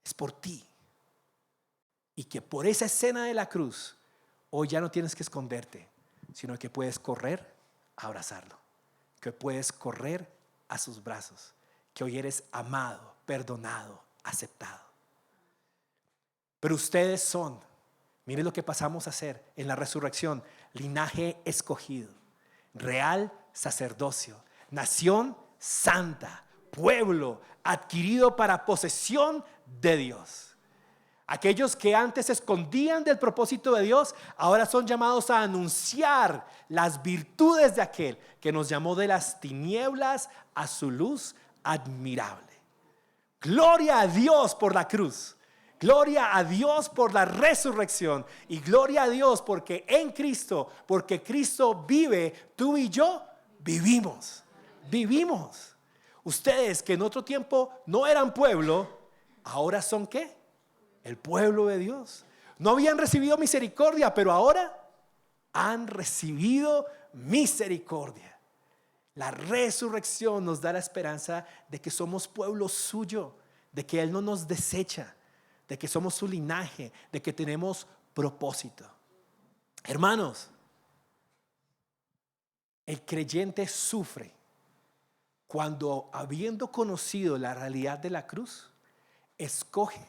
Es por ti. Y que por esa escena de la cruz, hoy ya no tienes que esconderte, sino que puedes correr a abrazarlo. Que puedes correr a sus brazos. Que hoy eres amado, perdonado, aceptado. Pero ustedes son, miren lo que pasamos a ser en la resurrección, linaje escogido, real sacerdocio, nación santa, pueblo adquirido para posesión de Dios. Aquellos que antes se escondían del propósito de Dios, ahora son llamados a anunciar las virtudes de aquel que nos llamó de las tinieblas a su luz admirable. Gloria a Dios por la cruz. Gloria a Dios por la resurrección. Y gloria a Dios porque en Cristo, porque Cristo vive, tú y yo vivimos. Vivimos. Ustedes que en otro tiempo no eran pueblo, ahora son ¿qué? El pueblo de Dios. No habían recibido misericordia, pero ahora han recibido misericordia. La resurrección nos da la esperanza de que somos pueblo suyo, de que Él no nos desecha, de que somos su linaje, de que tenemos propósito. Hermanos, el creyente sufre cuando, habiendo conocido la realidad de la cruz, escoge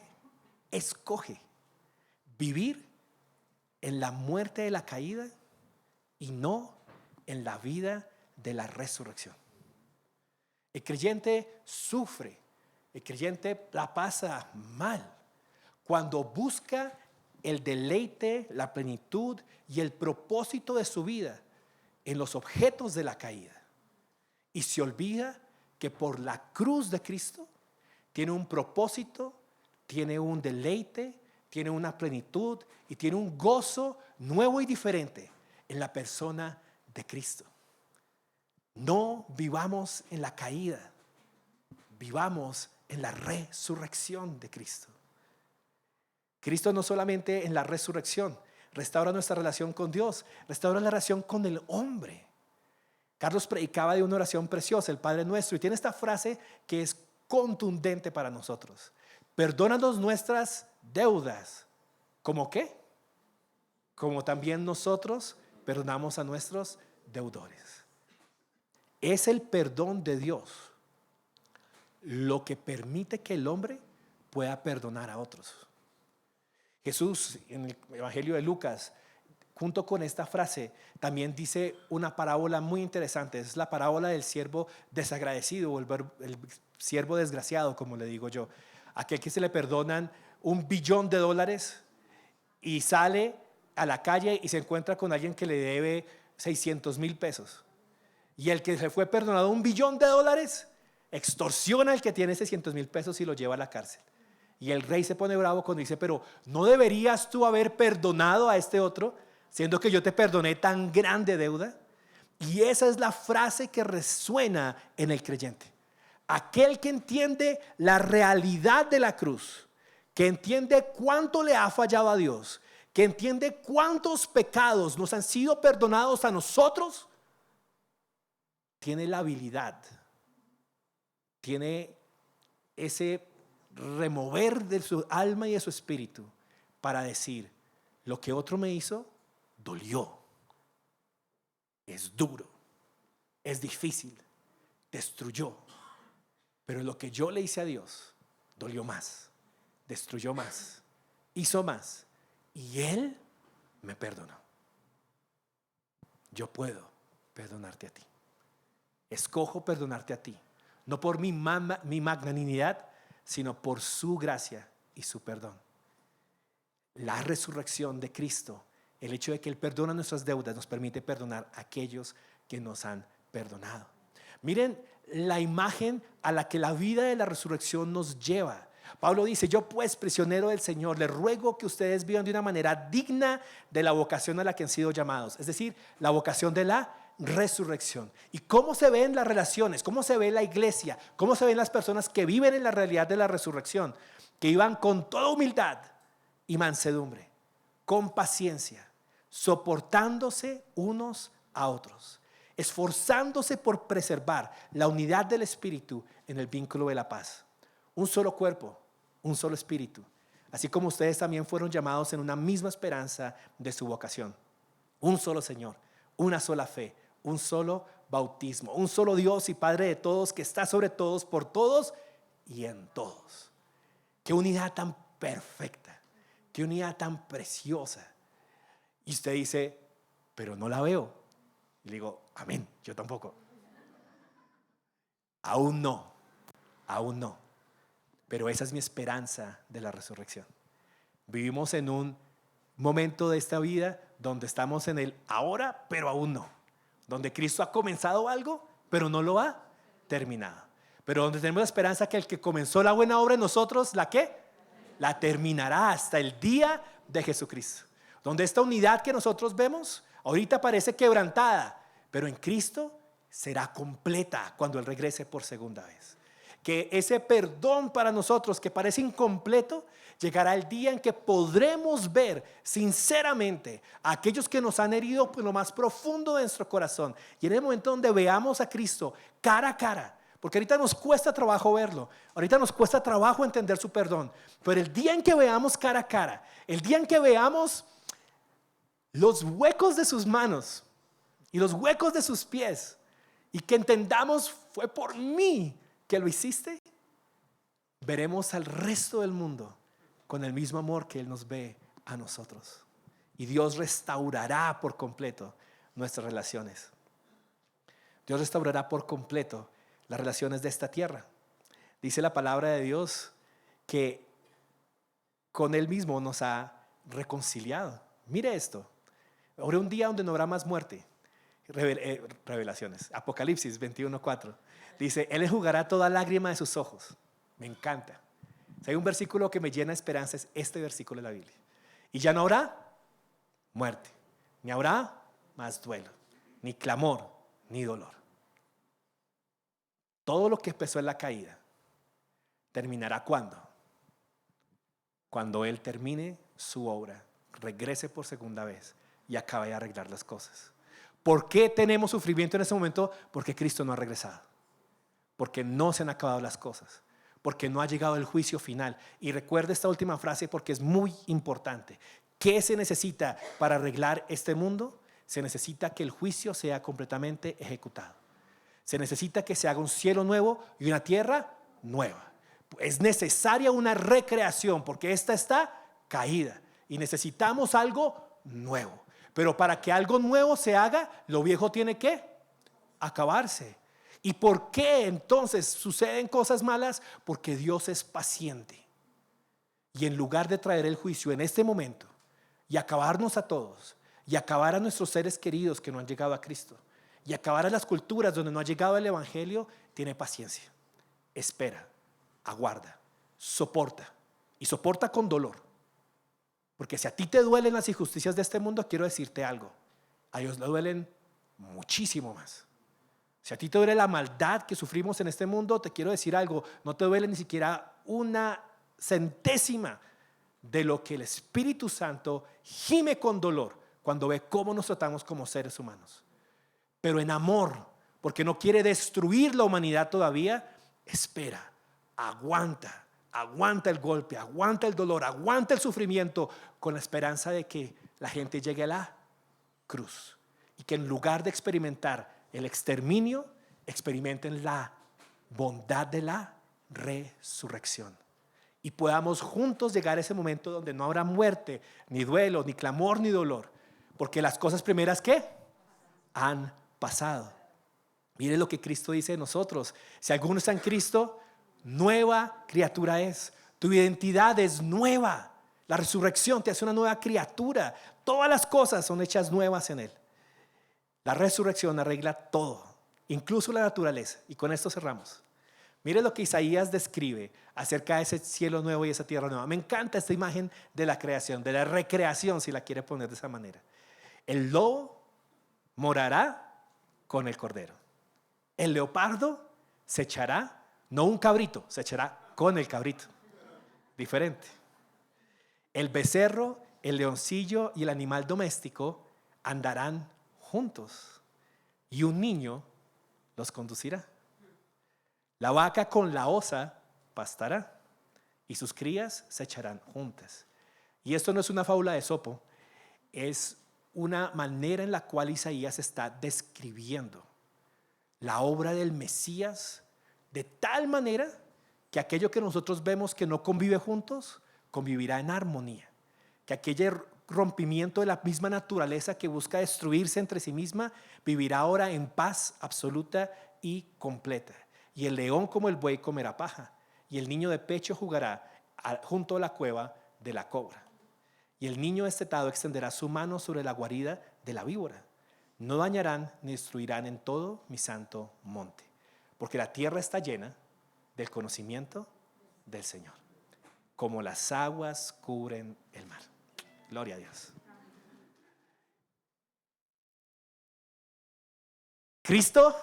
vivir en la muerte de la caída y no en la vida de la resurrección. El creyente sufre, el creyente la pasa mal cuando busca el deleite, la plenitud y el propósito de su vida en los objetos de la caída y se olvida que por la cruz de Cristo tiene un propósito, tiene un deleite, tiene una plenitud y tiene un gozo nuevo y diferente en la persona de Cristo. No vivamos en la caída, vivamos en la resurrección de Cristo. Cristo no solamente en la resurrección restaura nuestra relación con Dios, restaura la relación con el hombre. Carlos predicaba de una oración preciosa, el Padre Nuestro, y tiene esta frase que es contundente para nosotros. Perdónanos nuestras deudas. ¿Cómo qué? Como también nosotros perdonamos a nuestros deudores. Es el perdón de Dios lo que permite que el hombre pueda perdonar a otros. Jesús en el Evangelio de Lucas, junto con esta frase, también dice una parábola muy interesante. Es la parábola del siervo desagradecido o el siervo desgraciado, como le digo yo. Aquel que se le perdonan $1 billón y sale a la calle y se encuentra con alguien que le debe 600,000 pesos. Y el que se fue perdonado $1 billón extorsiona al que tiene 600,000 pesos y lo lleva a la cárcel. Y el rey se pone bravo cuando dice: pero ¿no deberías tú haber perdonado a este otro, siendo que yo te perdoné tan grande deuda? Y esa es la frase que resuena en el creyente. Aquel que entiende la realidad de la cruz, que entiende cuánto le ha fallado a Dios, que entiende cuántos pecados nos han sido perdonados a nosotros, tiene la habilidad, tiene ese remover de su alma y de su espíritu para decir: lo que otro me hizo dolió, es duro, es difícil, destruyó, pero lo que yo le hice a Dios dolió más, destruyó más, hizo más, y Él me perdonó. Yo puedo perdonarte a ti. Escojo perdonarte a ti, no por mi magnanimidad, sino por su gracia y su perdón. La resurrección de Cristo, el hecho de que Él perdona nuestras deudas, nos permite perdonar a aquellos que nos han perdonado. Miren la imagen a la que la vida de la resurrección nos lleva. Pablo dice: yo pues, prisionero del Señor, les ruego que ustedes vivan de una manera digna de la vocación a la que han sido llamados, es decir, la vocación de la resurrección. ¿Y cómo se ven las relaciones? ¿Cómo se ve la iglesia? ¿Cómo se ven las personas que viven en la realidad de la resurrección? Que vivan con toda humildad y mansedumbre, con paciencia, soportándose unos a otros, esforzándose por preservar la unidad del espíritu en el vínculo de la paz. Un solo cuerpo, un solo espíritu, así como ustedes también fueron llamados en una misma esperanza de su vocación. Un solo Señor, una sola fe, un solo bautismo, un solo Dios y Padre de todos, que está sobre todos, por todos y en todos. Qué unidad tan perfecta, qué unidad tan preciosa. Y usted dice: pero no la veo. Y le digo, amén, yo tampoco. Aún no, aún no. Pero esa es mi esperanza de la resurrección. Vivimos en un momento de esta vida donde estamos en el ahora, pero aún no. Donde Cristo ha comenzado algo, pero no lo ha terminado. Pero donde tenemos la esperanza que el que comenzó la buena obra en nosotros, ¿la qué? La terminará hasta el día de Jesucristo. Donde esta unidad que nosotros vemos, ahorita parece quebrantada, pero en Cristo será completa cuando Él regrese por segunda vez. Que ese perdón para nosotros que parece incompleto, llegará el día en que podremos ver sinceramente a aquellos que nos han herido por lo más profundo de nuestro corazón. Y en el momento donde veamos a Cristo cara a cara, porque ahorita nos cuesta trabajo verlo, ahorita nos cuesta trabajo entender su perdón, pero el día en que veamos cara a cara, el día en que veamos los huecos de sus manos y los huecos de sus pies, y que entendamos fue por mí que lo hiciste, veremos al resto del mundo con el mismo amor que Él nos ve a nosotros. Y Dios restaurará por completo nuestras relaciones. Dios restaurará por completo las relaciones de esta tierra. Dice la palabra de Dios que con Él mismo nos ha reconciliado. Mire esto. Habrá un día donde no habrá más muerte. Revelaciones. Apocalipsis 21:4. Dice, Él enjugará toda lágrima de sus ojos. Me encanta. Si hay un versículo que me llena de esperanza, es este versículo de la Biblia. Y ya no habrá muerte, ni habrá más duelo, ni clamor, ni dolor. Todo lo que empezó en la caída terminará ¿cuándo? Cuando Él termine su obra, regrese por segunda vez y acabe de arreglar las cosas. ¿Por qué tenemos sufrimiento en este momento? Porque Cristo no ha regresado. Porque no se han acabado las cosas. Porque no ha llegado el juicio final. Y recuerda esta última frase porque es muy importante. ¿Qué se necesita para arreglar este mundo? Se necesita que el juicio sea completamente ejecutado. Se necesita que se haga un cielo nuevo y una tierra nueva. Es necesaria una recreación porque esta está caída y necesitamos algo nuevo. Pero para que algo nuevo se haga, lo viejo tiene que acabarse. ¿Y por qué entonces suceden cosas malas? Porque Dios es paciente. Y en lugar de traer el juicio en este momento y acabarnos a todos, y acabar a nuestros seres queridos que no han llegado a Cristo, y acabar a las culturas donde no ha llegado el Evangelio, tiene paciencia, espera, aguarda, soporta, y soporta con dolor. Porque si a ti te duelen las injusticias de este mundo, quiero decirte algo, a Dios le duelen muchísimo más. Si a ti te duele la maldad que sufrimos en este mundo, te quiero decir algo, no te duele ni siquiera una centésima de lo que el Espíritu Santo gime con dolor cuando ve cómo nos tratamos como seres humanos. Pero en amor, porque no quiere destruir la humanidad todavía, espera, aguanta el golpe, aguanta el dolor, aguanta el sufrimiento con la esperanza de que la gente llegue a la cruz y que en lugar de experimentar el exterminio, experimenten la bondad de la resurrección y podamos juntos llegar a ese momento donde no habrá muerte, ni duelo, ni clamor, ni dolor, porque las cosas primeras ¿qué? Han pasado. Mire lo que Cristo dice de nosotros: si alguno está en Cristo, nueva criatura es. Tu identidad es nueva. La resurrección te hace una nueva criatura. Todas las cosas son hechas nuevas en Él. La resurrección arregla todo, incluso la naturaleza. Y con esto cerramos. Mire lo que Isaías describe acerca de ese cielo nuevo y esa tierra nueva. Me encanta esta imagen de la creación, de la recreación, si la quiere poner de esa manera. El lobo morará con el cordero. El leopardo se echará, no un cabrito, se echará con el cabrito. Diferente. El becerro, el leoncillo y el animal doméstico andarán juntos y un niño los conducirá. La vaca con la osa pastará y sus crías se echarán juntas. Y esto no es una fábula de Esopo, es una manera en la cual Isaías está describiendo la obra del Mesías de tal manera que aquello que nosotros vemos que no convive juntos, convivirá en armonía. Que aquella rompimiento de la misma naturaleza que busca destruirse entre sí misma, vivirá ahora en paz absoluta y completa. Y el león como el buey comerá paja, y el niño de pecho jugará junto a la cueva de la cobra. Y el niño destetado extenderá su mano sobre la guarida de la víbora. No dañarán ni destruirán en todo mi santo monte, porque la tierra está llena del conocimiento del Señor, como las aguas cubren el mar. Gloria a Dios. Cristo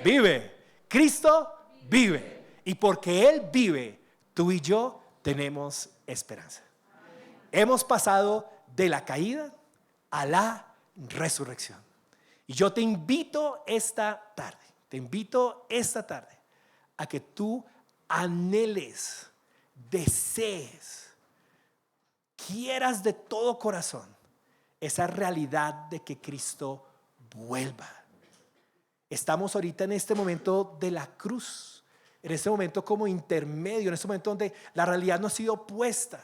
vive. Cristo vive. Y porque Él vive, tú y yo tenemos esperanza. Hemos pasado de la caída a la resurrección. Y yo te invito esta tarde a que tú anheles, desees, quieras de todo corazón esa realidad de que Cristo vuelva. Estamos ahorita en este momento de la cruz, en este momento como intermedio, en este momento donde la realidad no ha sido puesta.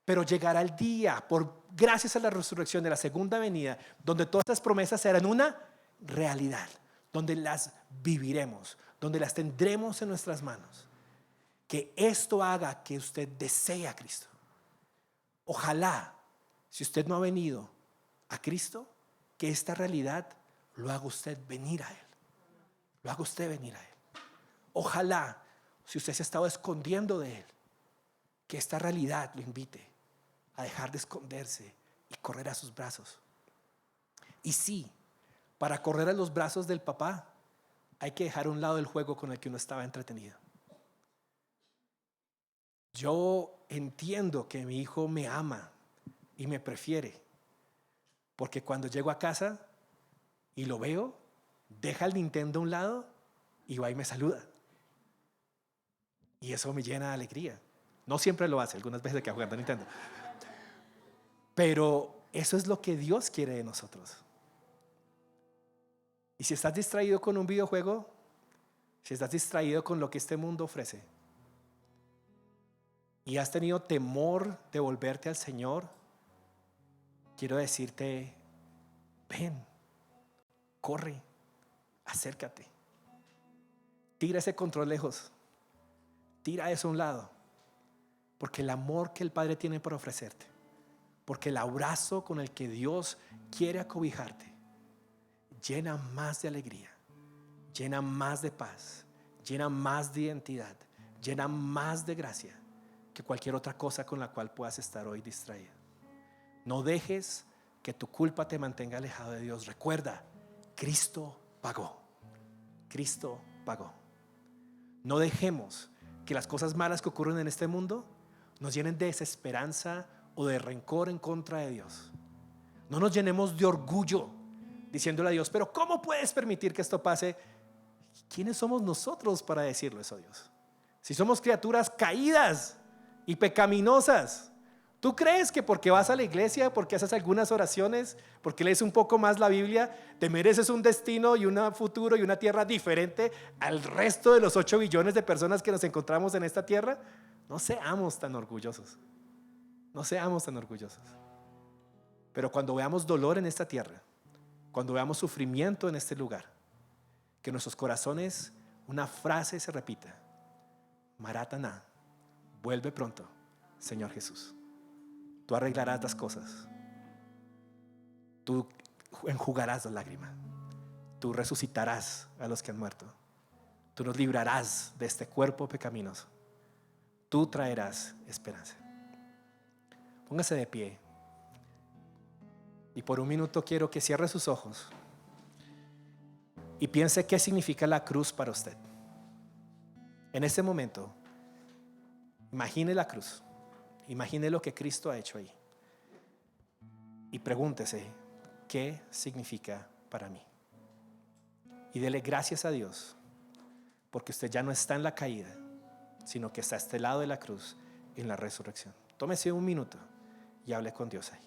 Pero llegará el día, gracias a la resurrección de la segunda venida, donde todas estas promesas serán una realidad, donde las viviremos, donde las tendremos en nuestras manos. Que esto haga que usted desee a Cristo. Ojalá, si usted no ha venido a Cristo, que esta realidad lo haga usted venir a Él. Lo haga usted venir a Él. Ojalá, si usted se ha estado escondiendo de Él, que esta realidad lo invite a dejar de esconderse y correr a sus brazos. Y sí, para correr a los brazos del papá hay que dejar a un lado el juego con el que uno estaba entretenido. Yo entiendo que mi hijo me ama y me prefiere, porque cuando llego a casa y lo veo, deja el Nintendo a un lado y va y me saluda. Y eso me llena de alegría. No siempre lo hace, algunas veces que jugando a Nintendo. Pero eso es lo que Dios quiere de nosotros. Y si estás distraído con un videojuego, si estás distraído con lo que este mundo ofrece, y has tenido temor de volverte al Señor, quiero decirte, ven, corre, acércate, tira ese control lejos, tira eso a un lado, porque el amor que el Padre tiene para ofrecerte, porque el abrazo con el que Dios quiere acobijarte, llena más de alegría, llena más de paz, llena más de identidad, llena más de gracia que cualquier otra cosa con la cual puedas estar hoy distraído. No dejes que tu culpa te mantenga alejado de Dios. Recuerda, Cristo pagó. Cristo pagó. No dejemos que las cosas malas que ocurren en este mundo nos llenen de desesperanza o de rencor en contra de Dios. No nos llenemos de orgullo diciéndole a Dios, pero ¿cómo puedes permitir que esto pase? ¿Quiénes somos nosotros para decirlo eso a Dios? Si somos criaturas caídas y pecaminosas, ¿tú crees que porque vas a la iglesia, porque haces algunas oraciones, porque lees un poco más la Biblia, te mereces un destino y un futuro y una tierra diferente al resto de los 8 billones de personas que nos encontramos en esta tierra? No seamos tan orgullosos. No seamos tan orgullosos. Pero cuando veamos dolor en esta tierra, cuando veamos sufrimiento en este lugar, que en nuestros corazones una frase se repita: Maratana, vuelve pronto, Señor Jesús. Tú arreglarás las cosas, tú enjugarás la lágrima, tú resucitarás a los que han muerto, tú nos librarás de este cuerpo pecaminoso, tú traerás esperanza. Póngase de pie y por un minuto quiero que cierre sus ojos y piense qué significa la cruz para usted. En este momento, imagine la cruz, imagine lo que Cristo ha hecho ahí y pregúntese, ¿qué significa para mí? Y dele gracias a Dios porque usted ya no está en la caída, sino que está a este lado de la cruz en la resurrección. Tómese un minuto y hable con Dios ahí.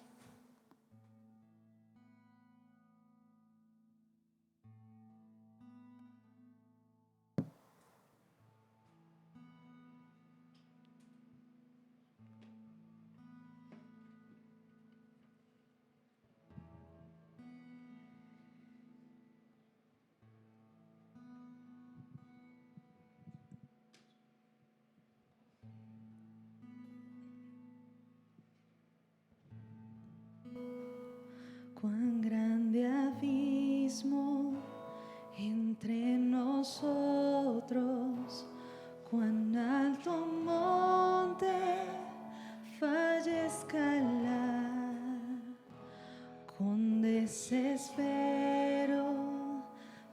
nosotros. Cuán alto monte falle escalar, con desespero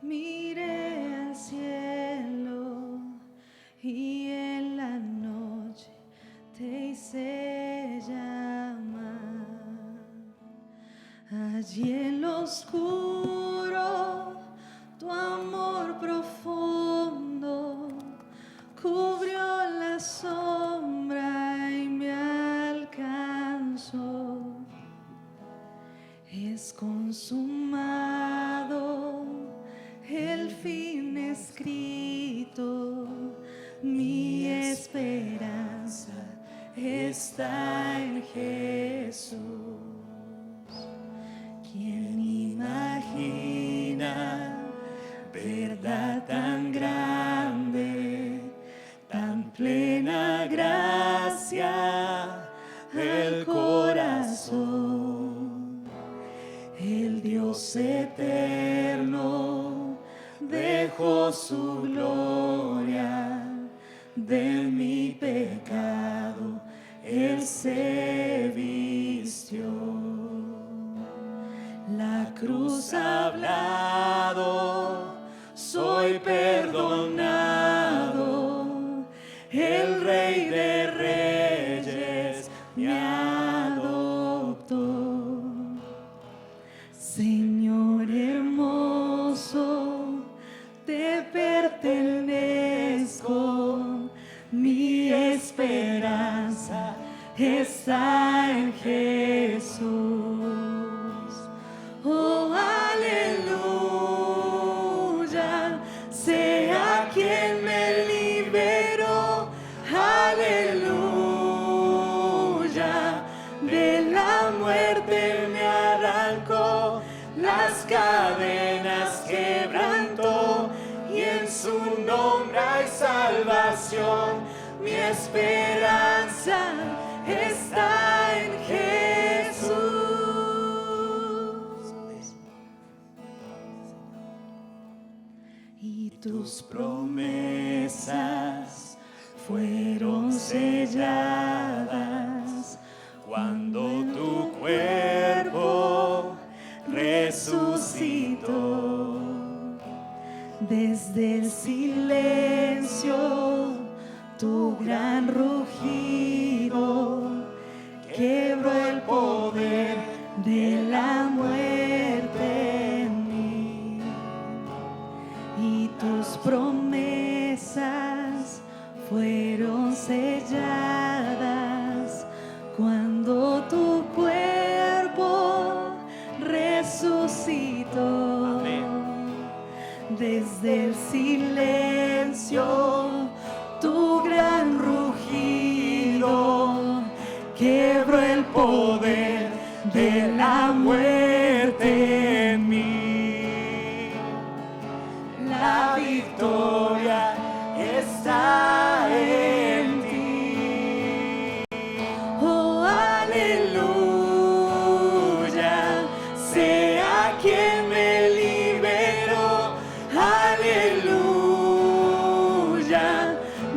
miré al cielo y en la noche te hice llamar. Allí en lo oscuro tu amor profundo cubrió la sombra y me alcanzó. Es consumado, el fin escrito, mi esperanza está en Jesús. ¿Quién imagina verdad tan grande, tan plena gracia del corazón? El Dios eterno dejó su gloria, de mi pecado Él se vistió. La cruz ha hablado, soy perdonado, el Rey de Reyes me adoptó. Señor hermoso, te pertenezco, mi esperanza está en Jesús. Oh, aleluya, sea quien me liberó, aleluya, de la muerte me arrancó, las cadenas quebrantó, y en su nombre hay salvación, mi esperanza está en Jesús. Y tus promesas fueron selladas cuando tu cuerpo resucitó. Desde el silencio tu gran rugido quebró el poder de la muerte en mí. Y tus promesas fueron selladas cuando tu cuerpo resucitó. Amén. Desde el silencio tu gran rugido quebró el poder de la muerte en mí. La victoria está en ti. Oh, aleluya, sea quien me liberó, aleluya,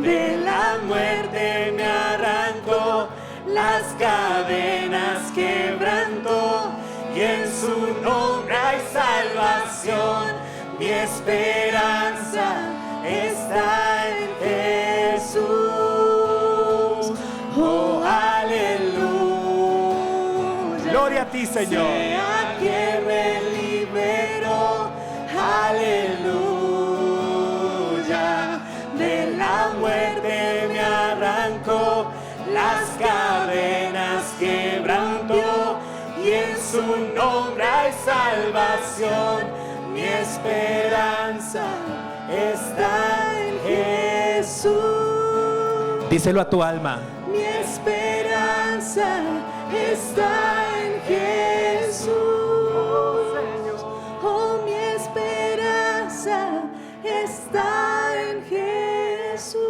de la muerte me arrancó, las cadenas quebrantó, y en su nombre hay salvación, mi esperanza está en Jesús. Oh, aleluya, Gloria a ti, Señor. sea quien me liberó, aleluya, de la muerte me arrancó, las cadenas quebrantó, y en su nombre hay salvación, mi esperanza está en Jesús. Díselo a tu alma. Mi esperanza está en Jesús. Oh, mi esperanza está en Jesús.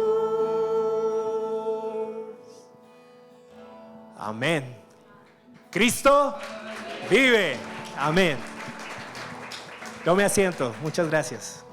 Amén. Cristo vive. Amén. Tome asiento. Muchas gracias.